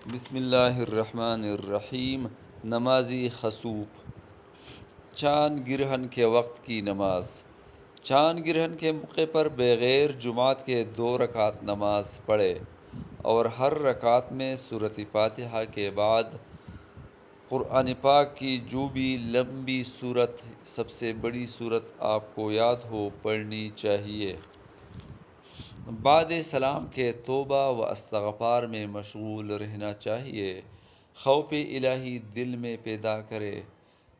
بسم اللہ الرحمن الرحیم۔ نمازی خسوف۔ چاند گرہن کے وقت کی نماز۔ چاند گرہن کے موقع پر بغیر جماعت کے 2 رکعت نماز پڑھے اور ہر رکعت میں سورۃ فاتحہ کے بعد قرآن پاک کی جو بھی لمبی سورت، سب سے بڑی سورت آپ کو یاد ہو، پڑھنی چاہیے۔ بعد سلام کے توبہ و استغفار میں مشغول رہنا چاہیے۔ خوف الہی دل میں پیدا کرے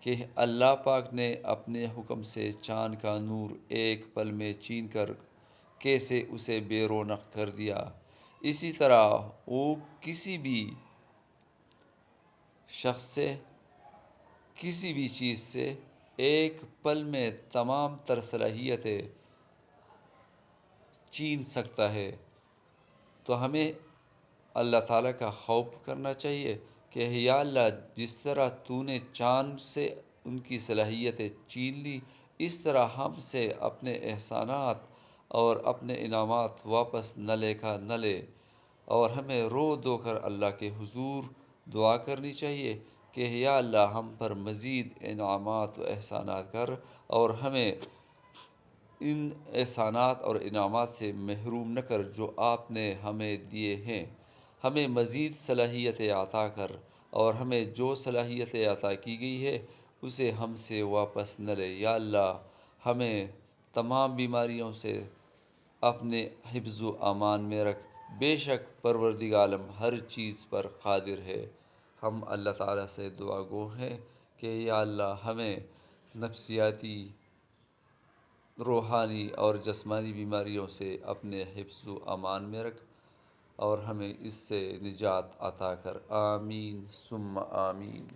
کہ اللہ پاک نے اپنے حکم سے چاند کا نور ایک پل میں چھین کر کیسے اسے بے رونق کر دیا، اسی طرح وہ کسی بھی شخص سے، کسی بھی چیز سے ایک پل میں تمام تر صلاحیتیں چھین سکتا ہے۔ تو ہمیں اللہ تعالیٰ کا خوف کرنا چاہیے کہ یا اللہ، جس طرح تو نے چاند سے ان کی صلاحیتیں چھین لی، اس طرح ہم سے اپنے احسانات اور اپنے انعامات واپس نہ لے۔ اور ہمیں رو دو کر اللہ کے حضور دعا کرنی چاہیے کہ یا اللہ، ہم پر مزید انعامات و احسانات کر اور ہمیں ان احسانات اور انعامات سے محروم نہ کر جو آپ نے ہمیں دیے ہیں۔ ہمیں مزید صلاحیتیں عطا کر اور ہمیں جو صلاحیتیں عطا کی گئی ہے اسے ہم سے واپس نہ لے۔ یا اللہ، ہمیں تمام بیماریوں سے اپنے حفظ و امان میں رکھ۔ بے شک پروردگار عالم ہر چیز پر قادر ہے۔ ہم اللہ تعالیٰ سے دعا گو ہیں کہ یا اللہ، ہمیں نفسیاتی، روحانی اور جسمانی بیماریوں سے اپنے حفظ و امان میں رکھ اور ہمیں اس سے نجات عطا کر۔ آمین ثم آمین۔